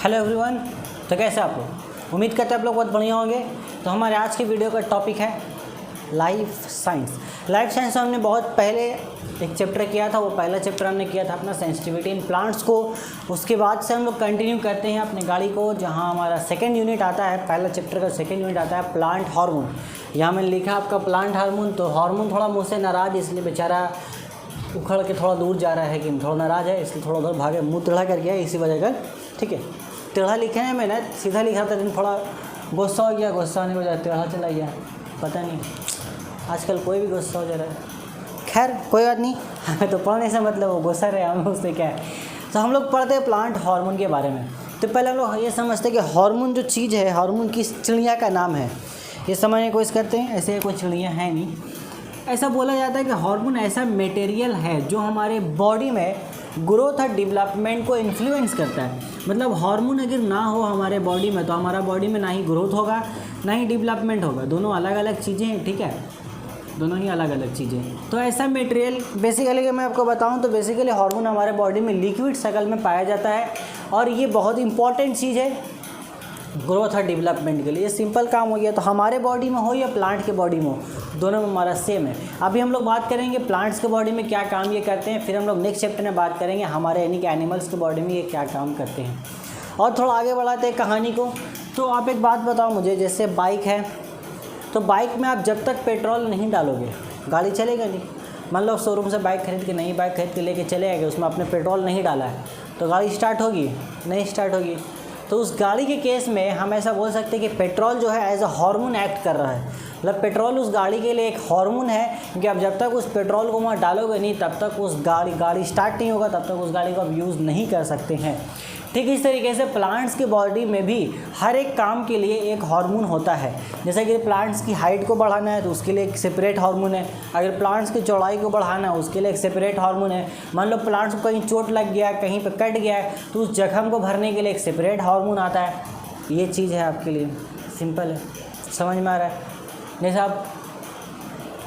Hello everyone. तो कैसे आप लोग? उम्मीद करते हैं आप लोग बहुत बढ़िया होंगे। तो हमारे आज की वीडियो का टॉपिक है लाइफ साइंस। लाइफ साइंस में हमने बहुत पहले एक चैप्टर किया था, वो पहला चैप्टर हमने किया था अपना सेंसिटिविटी इन प्लांट्स को। उसके बाद से हम लोग कंटिन्यू करते हैं अपने गाड़ी को, जहाँ हमारा सेकेंड यूनिट आता है। पहला चैप्टर का सेकेंड यूनिट आता है प्लांट हार्मोन। यहाँ मैंने लिखा आपका प्लांट हार्मोन। तो हार्मोन थोड़ा मुझसे नाराज़, इसलिए बेचारा उखड़ के थोड़ा दूर जा रहा है कि थोड़ा नाराज़ है, इसलिए थोड़ा उधर भागे, मुँह टेढ़ा कर गया इसी वजह का। ठीक है, टेढ़ा लिखे हैं, मैंने सीधा लिखा था, लेकिन थोड़ा गुस्सा हो गया, गुस्सा होने की वजह टेढ़ा चला गया। पता नहीं आजकल कोई भी गुस्सा हो जा रहा है। खैर कोई बात नहीं, हमें तो पढ़ने से मतलब वो गुस्सा रहे, हमें उससे क्या है। तो हम लोग पढ़ते हैं प्लांट हार्मोन के बारे में। तो पहले हम लोग ये समझते हैं कि हार्मोन जो चीज़ है, हार्मोन किस चिड़िया का नाम है, ये समझने की कोशिश करते हैं। ऐसे कोई चिड़िया है नहीं। ऐसा बोला जाता है कि हार्मोन ऐसा मटेरियल है जो हमारे बॉडी में ग्रोथ और डेवलपमेंट को इन्फ्लुएंस करता है। मतलब हार्मोन अगर ना हो हमारे बॉडी में, तो हमारा बॉडी में ना ही ग्रोथ होगा ना ही डेवलपमेंट होगा। दोनों अलग अलग चीज़ें हैं, ठीक है, दोनों ही अलग अलग चीज़ें हैं। तो ऐसा मटेरियल बेसिकली मैं आपको बताऊं तो बेसिकली हार्मोन हमारे बॉडी में लिक्विड शक्ल में पाया जाता है, और ये बहुत इंपॉर्टेंट चीज़ है ग्रोथ और डेवलपमेंट के लिए। ये सिंपल काम हो गया। तो हमारे बॉडी में हो या प्लांट के बॉडी में हो, दोनों में हमारा सेम है। अभी हम लोग बात करेंगे प्लांट्स के बॉडी में क्या काम ये करते हैं, फिर हम लोग नेक्स्ट चैप्टर में बात करेंगे हमारे यानी कि एनिमल्स के बॉडी में ये क्या काम करते हैं। और थोड़ा आगे बढ़ाते हैं कहानी को। तो आप एक बात बताओ मुझे, जैसे बाइक है, तो बाइक में आप जब तक पेट्रोल नहीं डालोगे गाड़ी चलेगा नहीं। मान लो शोरूम से बाइक खरीद के, नई बाइक खरीद के लेके चले गए, उसमें आपने पेट्रोल नहीं डाला है, तो गाड़ी स्टार्ट होगी नहीं, स्टार्ट होगी। तो उस गाड़ी के केस में हम ऐसा बोल सकते हैं कि पेट्रोल जो है एज अ हार्मोन एक्ट कर रहा है। मतलब पेट्रोल उस गाड़ी के लिए एक हार्मोन है, क्योंकि आप जब तक उस पेट्रोल को वहाँ डालोगे नहीं, तब तक उस गाड़ी स्टार्ट नहीं होगा, तब तक उस गाड़ी को आप यूज़ नहीं कर सकते हैं। ठीक इस तरीके से प्लांट्स की बॉडी में भी हर एक काम के लिए एक हार्मोन होता है। जैसे कि प्लांट्स की हाइट को बढ़ाना है तो उसके लिए एक सेपरेट हार्मोन है। अगर प्लांट्स की चौड़ाई को बढ़ाना है उसके लिए एक सेपरेट हार्मोन है। मान लो प्लांट्स को कहीं चोट लग गया है, कहीं पे कट गया है, तो उस जख्म को भरने के लिए एक सेपरेट हार्मोन आता है। ये चीज़ है आपके लिए, सिंपल है, समझ में आ रहा है। जैसे आप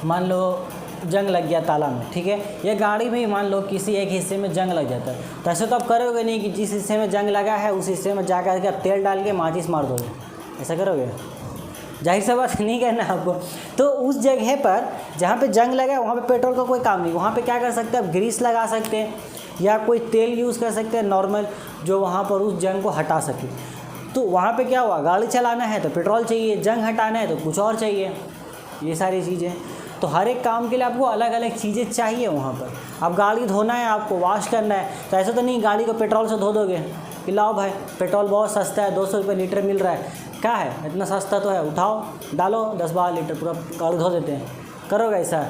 मान लो जंग लग गया ताला में, ठीक है, ये गाड़ी में ही मान लो किसी एक हिस्से में जंग लग जाता है, तो ऐसे तो आप करोगे नहीं कि जिस हिस्से में जंग लगा है उस हिस्से में जा कर के आप तेल डाल के माचिस मार दोगे, ऐसा करोगे? जाहिर सा बात नहीं करना आपको। तो उस जगह पर जहाँ पे जंग लगा है वहाँ पे पेट्रोल का कोई काम नहीं। वहाँ पे क्या कर सकते हैं आप, ग्रीस लगा सकते हैं या कोई तेल यूज़ कर सकते हैं नॉर्मल, जो वहाँ पर उस जंग को हटा सके। तो वहाँ पे क्या हुआ, गाड़ी चलाना है तो पेट्रोल चाहिए, जंग हटाना है तो कुछ और चाहिए, ये सारी चीज़ें। तो हर एक काम के लिए आपको अलग अलग चीज़ें चाहिए वहाँ पर। अब गाड़ी धोना है, आपको वॉश करना है, तो ऐसा तो नहीं गाड़ी को पेट्रोल से धो दोगे कि लाओ भाई पेट्रोल बहुत सस्ता है, 200 रुपये लीटर मिल रहा है, क्या है इतना सस्ता तो है, उठाओ डालो 10-12 लीटर पूरा गाड़ी धो देते हैं। करोगे ऐसा?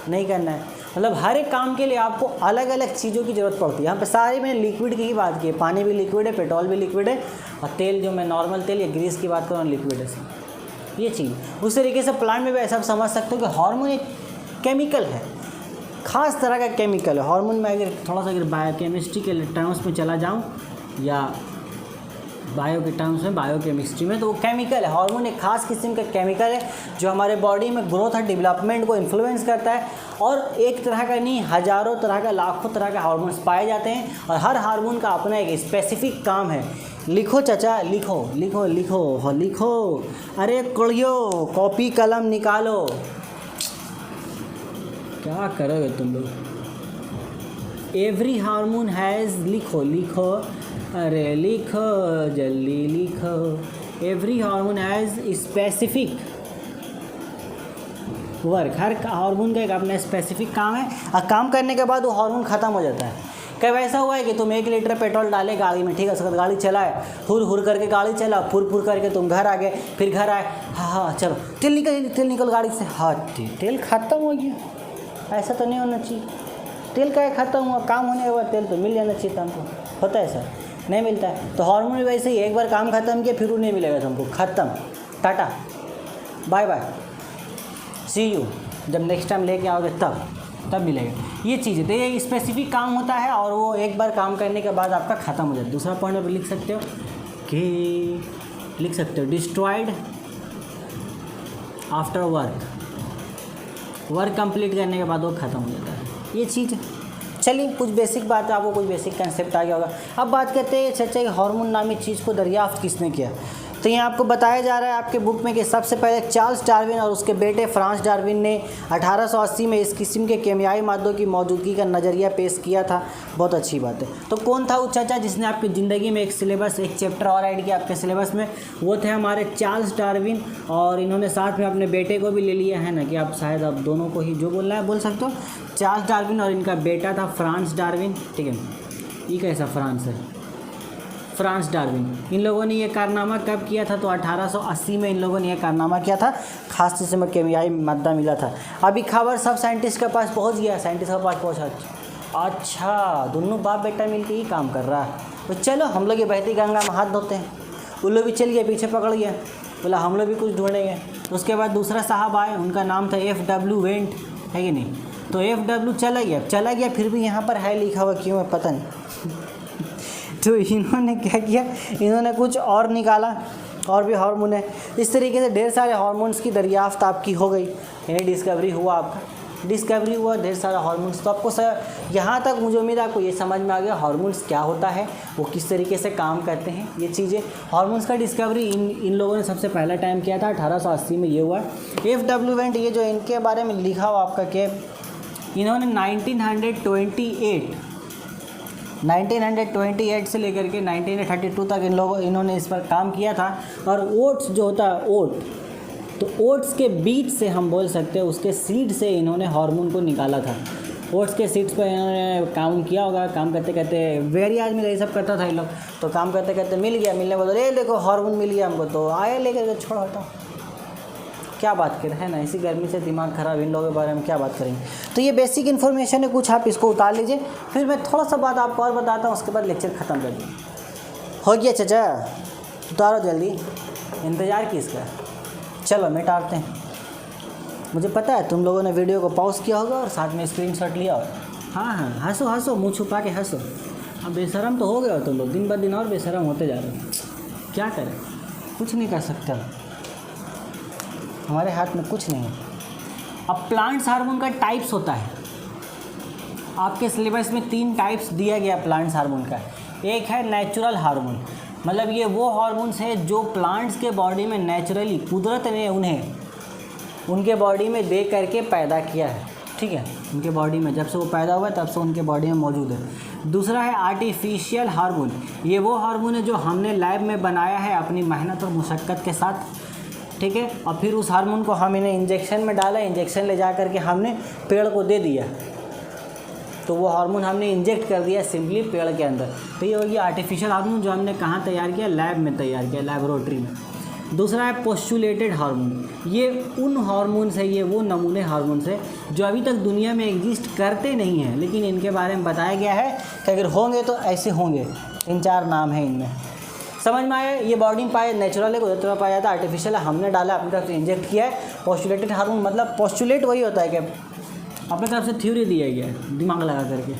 नहीं करना है। मतलब हर एक काम के लिए आपको अलग अलग चीज़ों की ज़रूरत पड़ती है। यहाँ पे सारे में लिक्विड की ही बात की है, पानी भी लिक्विड है, पेट्रोल भी लिक्विड है, और तेल जो मैं नॉर्मल तेल या ग्रीस की बात करूँ लिक्विड है। ये चीज़ उस तरीके से प्लांट में भी ऐसा समझ सकते हो कि हार्मोन एक केमिकल है, ख़ास तरह का केमिकल है। हार्मोन में अगर थोड़ा सा अगर बायोकेमिस्ट्री के टर्म्स में चला जाऊँ या बायो के टर्म्स में, बायोकेमिस्ट्री में, तो वो केमिकल है। हार्मोन एक खास किस्म का केमिकल है जो हमारे बॉडी में ग्रोथ और डेवलपमेंट को इन्फ्लुएंस करता है। और एक तरह का नहीं, हज़ारों तरह का, लाखों तरह के हार्मोन्स पाए जाते हैं, और हर हार्मोन का अपना एक स्पेसिफिक काम है। लिखो चाचा, लिखो लिखो लिखो लिखो, अरे कुड़ियो कॉपी कलम निकालो, क्या करोगे तुम लोग। एवरी हार्मोन हैज़, लिखो लिखो, अरे लिखो जल्दी लिखो। Every hormone has specific work. Her hormone का एक अपना स्पेसिफिक काम है, और काम करने के बाद वो हार्मोन ख़त्म हो जाता है। कई ऐसा हुआ है कि तुम 1 लीटर पेट्रोल डाले गाड़ी में, ठीक है, उसके बाद गाड़ी चलाए, हुर करके गाड़ी चला, फुर करके तुम घर आ गए, फिर घर आए, हाँ चलो तेल निकल गाड़ी से, हाँ तेल ख़त्म हो गया। ऐसा तो नहीं होना चाहिए। तेल का ख़त्म हुआ, काम होने के बाद तेल तो मिल जाना चाहिए था हमको। होता है सर? नहीं मिलता है। तो हार्मोन भी वैसे ही, एक बार काम ख़त्म किया फिर वो नहीं मिलेगा तुमको, ख़त्म, ta-ta bye bye, see you. जब नेक्स्ट टाइम लेके आओगे तब मिलेगा। ये चीज़ है। तो ये स्पेसिफिक काम होता है, और वो एक बार काम करने के बाद आपका ख़त्म हो जाता है। दूसरा पॉइंट में लिख सकते हो कि डिस्ट्रॉयड आफ्टर वर्क कंप्लीट करने के बाद वो ख़त्म हो जाता है। ये चीज़ चलिए कुछ बेसिक बात है, आपको कुछ बेसिक कंसेप्ट आ गया होगा। अब बात करते हैं चर्चा कि हार्मोन नामी चीज़ को दरियाफ्त किसने किया। तो यहाँ आपको बताया जा रहा है आपके बुक में कि सबसे पहले चार्ल्स डार्विन और उसके बेटे फ्रांस डार्विन ने 1880 में इस किस्म के केमियाई मादों की मौजूदगी का नज़रिया पेश किया था। बहुत अच्छी बात है। तो कौन था वो चाचा जिसने आपकी ज़िंदगी में एक सिलेबस, एक चैप्टर और ऐड किया आपके सिलेबस में? वो थे हमारे चार्ल्स डार्विन, और इन्होंने साथ में अपने बेटे को भी ले लिया है ना, कि आप शायद आप दोनों को ही जो बोलना है बोल सकते हो। चार्ल्स डार्विन और इनका बेटा था फ्रांस डार्विन, ठीक है। ये कैसा फ्रांस है? France Darwin. इन लोगों ने ये कारनामा कब किया था? तो 1880 में इन लोगों ने ये कारनामा किया था, खास किस्म में केमियाई मादा मिला था। अभी खबर सब साइंटिस्ट के पास पहुंच गया, साइंटिस्ट के पास पहुंचा। अच्छा, दोनों बाप बेटा मिलके ही काम कर रहा है। तो चलो हम लोग ये बहती गंगा में हाथ धोते हैं। उन लोग भी चल गए, पीछे पकड़ गया, बोला हम लोग भी कुछ ढूंढेंगे। तो उसके बाद दूसरा साहब आए, उनका नाम था FW वेंट, है कि नहीं? तो FW चला गया, फिर भी यहाँ पर है लिखा हुआ, क्यों है पता नहीं। तो इन्होंने क्या किया, इन्होंने कुछ और निकाला, और भी हार्मोन है। इस तरीके से ढेर सारे हार्मोन्स की दरियाफ्त आपकी हो गई, यानी डिस्कवरी हुआ, आपका डिस्कवरी हुआ ढेर सारा हार्मोन्स। तो आपको यहाँ तक मुझे उम्मीद है आपको ये समझ में आ गया हार्मोन्स क्या होता है, वो किस तरीके से काम करते हैं, ये चीज़ें। हार्मोन्स का डिस्कवरी इन लोगों ने सबसे पहला टाइम किया था, 1880 में ये हुआ। FW वेंट, ये जो इनके बारे में लिखा हुआ आपका कि इन्होंने 1928 से लेकर के 1932 तक इन्होंने इस पर काम किया था। और ओट्स जो होता है ओट, तो ओट्स के बीज से हम बोल सकते हैं, उसके सीड से इन्होंने हार्मोन को निकाला था। ओट्स के सीड्स पर इन्होंने काम किया होगा। काम करते करते वेरी आज में यही सब करता था इन लोग। तो काम करते करते मिल गया, मिलने बोलो ये देखो हार्मोन मिल गया हमको, तो आए लेकर छोड़ हटाओ, क्या बात कर है ना। इसी गर्मी से दिमाग ख़राब, इन लोगों के बारे में क्या बात करेंगे। तो ये बेसिक इन्फॉर्मेशन है, कुछ आप इसको उतार लीजिए, फिर मैं थोड़ा सा बात आपको और बताता हूँ, उसके बाद लेक्चर ख़त्म कर दिए। हो गया चाचा, उतारो जल्दी, इंतज़ार किसका। चलो मिटाते हैं। मुझे पता है तुम लोगों ने वीडियो को पॉज किया होगा और साथ में स्क्रीनशॉट लिया होगा। हाँ, हंसो, मुँह छुपा के हंसो। अब बेशरम तो हो गए हो तुम लोग, दिन ब दिन और बेशरम होते जा रहे हो। क्या करें, कुछ नहीं कर सकते, हमारे हाथ में कुछ नहीं है। अब प्लांट्स हार्मोन का टाइप्स होता है, आपके सिलेबस में 3 टाइप्स दिया गया प्लांट्स हार्मोन का। एक है नेचुरल हार्मोन, मतलब ये वो हार्मोन्स हैं जो प्लांट्स के बॉडी में नेचुरली, कुदरत ने उन्हें उनके बॉडी में दे करके पैदा किया है, ठीक है। उनके बॉडी में जब से वो पैदा हुआ है तब से उनके बॉडी में मौजूद है। दूसरा है आर्टिफिशियल हार्मोन, ये वो हार्मोन है जो हमने लैब में बनाया है अपनी मेहनत और मुशक्क़त के साथ, ठीक है। और फिर उस हार्मोन को हम इन्हें इंजेक्शन में डाला, इंजेक्शन ले जा करके हमने पेड़ को दे दिया, तो वो हार्मोन हमने इंजेक्ट कर दिया सिंपली पेड़ के अंदर। तो ये होगी आर्टिफिशियल हार्मोन, जो हमने कहाँ तैयार किया, लैब में तैयार किया, लैबोरेटरी में। दूसरा है पोस्टुलेटेड हार्मोन, ये उन हार्मोन्स है, ये वो नमूने हार्मोन्स है जो अभी तक दुनिया में एग्जिस्ट करते नहीं हैं, लेकिन इनके बारे में बताया गया है कि अगर होंगे तो ऐसे होंगे। 3-4 नाम है इनमें, समझ में आया। ये बॉडी में पाया, नेचुरल है, कुदरत में पाया जाता है, आर्टिफिशियल है, हमने डाला, अपनी तरफ से इंजेक्ट किया है। पोस्टुलेटेड हार्मोन मतलब पोस्टुलेट वही होता है कि अपनी तरफ से थ्योरी दिया गया है दिमाग लगा करके,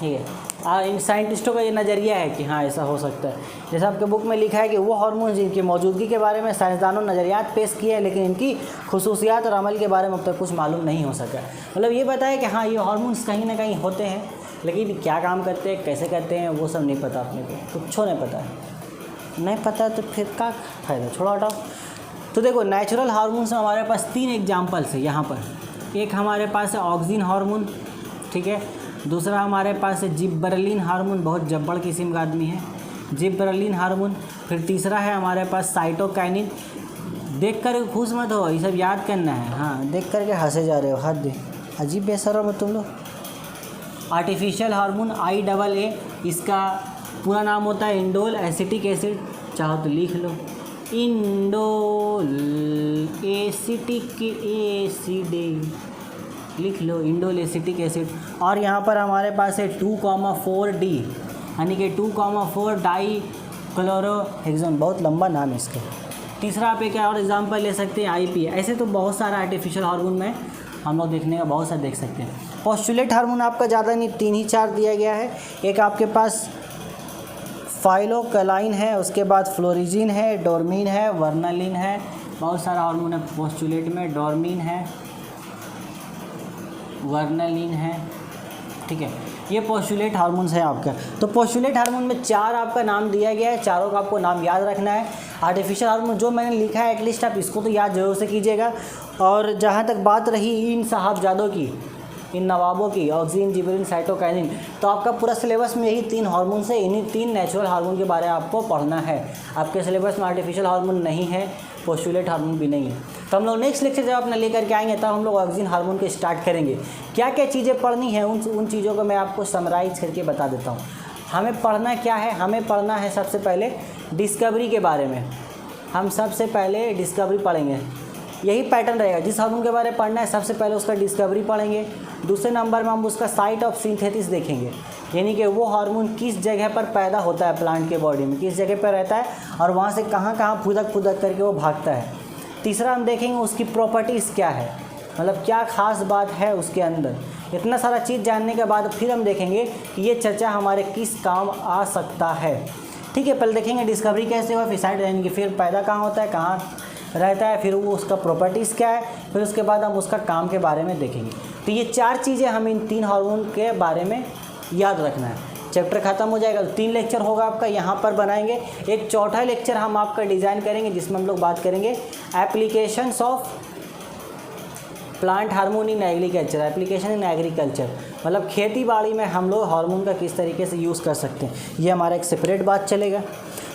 ठीक है। इन साइंटिस्टों का ये नज़रिया है कि हाँ ऐसा हो सकता है। जैसे आपके बुक में लिखा है कि वो हार्मोन जिनकी मौजूदगी के बारे में साइंसदानों ने नज़रियात पेश किए हैं, लेकिन इनकी खुसूसियात और अमल के बारे में अब तक कुछ मालूम नहीं हो सका। मतलब ये बताया कि हाँ ये हार्मोन्स कहीं ना कहीं होते हैं, लेकिन क्या काम करते हैं, कैसे करते हैं, वो सब नहीं पता अपने को, कुछ नहीं पता है। नहीं पता है तो फिर क्या फ़ायदा, छोड़ो हटाओ। तो देखो नेचुरल हार्मोन्स में हमारे पास 3 एग्जाम्पल्स है यहाँ पर। एक हमारे पास है ऑक्सिन हार्मोन, ठीक है। दूसरा हमारे पास है जिब्बरेलिन हार्मोन, बहुत जब्बड़ किस्म का आदमी है, जिब्बरेलिन हार्मोन। फिर तीसरा है हमारे पास साइटोकाइनिन। देख कर खुश मत हो, ये सब याद करना है। हाँ, देख कर के हंसे जा रहे हो, हद दे, अजीब बेसर हो तुम लोग। आर्टिफिशियल हार्मोन IA, इसका पूरा नाम होता है इंडोल एसिटिक एसिड, चाहो तो लिख लो, इंडोल एसिटिक एसिड लिख लो, इंडोल एसिटिक एसिड। और यहाँ पर हमारे पास है 2,4-D, यानी कि 2,4 डाई क्लोरोहेक्सोन, बहुत लंबा नाम है इसका। तीसरा आप एक और एग्जांपल ले सकते हैं IP। ऐसे तो बहुत सारा आर्टिफिशियल हार्मोन में हम लोग देखने का बहुत सारा देख सकते हैं। पोस्टुलेट हार्मोन आपका ज़्यादा नहीं, 3 ही 4 दिया गया है। एक आपके पास फाइलोकलाइन है, उसके बाद फ्लोरिजिन है, डोर्मिन है, वर्नालिन है, बहुत सारा हार्मोन है पोस्टुलेट में। डोर्मिन है, वर्नालिन है, ठीक है, ये पोस्टुलेट हार्मोन्स है आपका। तो पोस्टुलेट हार्मोन में 4 आपका नाम दिया गया है, चारों का आपको नाम याद रखना है। आर्टिफिशियल हार्मोन जो मैंने लिखा है एटलीस्ट आप इसको तो याद जरूर से कीजिएगा। और जहाँ तक बात रही इन साहबजादों की, इन नवाबों की, ऑक्सीन, जिबरिन, साइटोकाइनिन, तो आपका पूरा सिलेबस में यही 3 हार्मोन्स है। इन्हीं 3 नेचुरल हार्मोन के बारे में आपको पढ़ना है। आपके सिलेबस में आर्टिफिशियल हार्मोन नहीं है, पोस्टुलेट हार्मोन भी नहीं है। तो हम लोग नेक्स्ट लेक्चर जब अपना लेकर के आएंगे तब हम लोग ऑक्सीजन हार्मोन के स्टार्ट करेंगे। क्या क्या चीज़ें पढ़नी है उन चीज़ों को मैं आपको समराइज करके बता देता हूँ। हमें पढ़ना क्या है, हमें पढ़ना है सबसे पहले डिस्कवरी के बारे में। हम सबसे पहले डिस्कवरी पढ़ेंगे, यही पैटर्न रहेगा। जिस हार्मोन के बारे में पढ़ना है सबसे पहले उसका डिस्कवरी पढ़ेंगे। दूसरे नंबर में हम उसका साइट ऑफ सिंथेसिस देखेंगे, यानी कि वो हार्मोन किस जगह पर पैदा होता है प्लांट के बॉडी में, किस जगह पर रहता है और वहाँ से कहाँ कहाँ फुदक फुदक करके वो भागता है। तीसरा हम देखेंगे उसकी प्रॉपर्टीज़ क्या है, मतलब क्या ख़ास बात है उसके अंदर। इतना सारा चीज़ जानने के बाद फिर हम देखेंगे कि ये चर्चा हमारे किस काम आ सकता है। ठीक है, पहले देखेंगे डिस्कवरी कैसे हुआ, फिर साइट जानेंगे, फिर पैदा कहाँ होता है, कहाँ रहता है, फिर वो उसका प्रॉपर्टीज़ क्या है, फिर उसके बाद हम उसका काम के बारे में देखेंगे। तो ये 4 चीज़ें हमें इन 3 हार्मोन के बारे में याद रखना है। चैप्टर ख़त्म हो जाएगा, 3 लेक्चर होगा आपका यहाँ पर बनाएंगे। एक चौथा लेक्चर हम आपका डिज़ाइन करेंगे जिसमें हम लोग बात करेंगे applications of plant hormone in agriculture, application in agriculture, मतलब खेती बाड़ी में हम लोग हार्मोन का किस तरीके से यूज़ कर सकते हैं। ये हमारा एक सेपरेट बात चलेगा।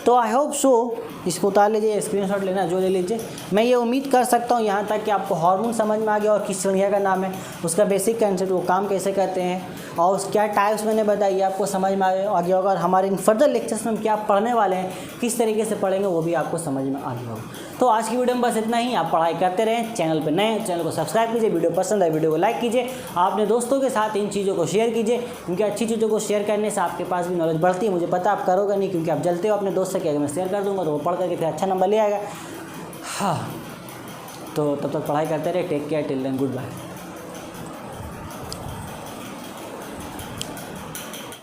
तो आई होप सो, इसको उतार लीजिए, स्क्रीनशॉट लेना जो ले लीजिए। मैं ये उम्मीद कर सकता हूँ यहाँ तक कि आपको हार्मोन समझ में आ गया और किस संख्या का नाम है, उसका बेसिक कंसेप्ट, वो काम कैसे करते हैं और क्या टाइप्स मैंने बताई आपको समझ में आ गया होगा। और हमारे इन फर्दर लेक्चर्स में हम क्या पढ़ने वाले हैं, किस तरीके से पढ़ेंगे, वो भी आपको समझ में आ गया होगा। तो आज की वीडियो में बस इतना ही। आप पढ़ाई करते रहें, चैनल पर नए चैनल को सब्सक्राइब कीजिए, वीडियो पसंद आए वीडियो को लाइक कीजिए, अपने दोस्तों के साथ इन चीज़ों को शेयर कीजिए, क्योंकि अच्छी चीज़ों को शेयर करने से आपके पास भी नॉलेज बढ़ती है। मुझे पता आप करोगे नहीं, क्योंकि आप जलते हो अपने दोस्त से कि अगर मैं शेयर कर दूँगा तो वो पढ़ करके फिर अच्छा नंबर ले आएगा। हाँ, तो तब तक पढ़ाई करते रहे। Take care, till then, good bye.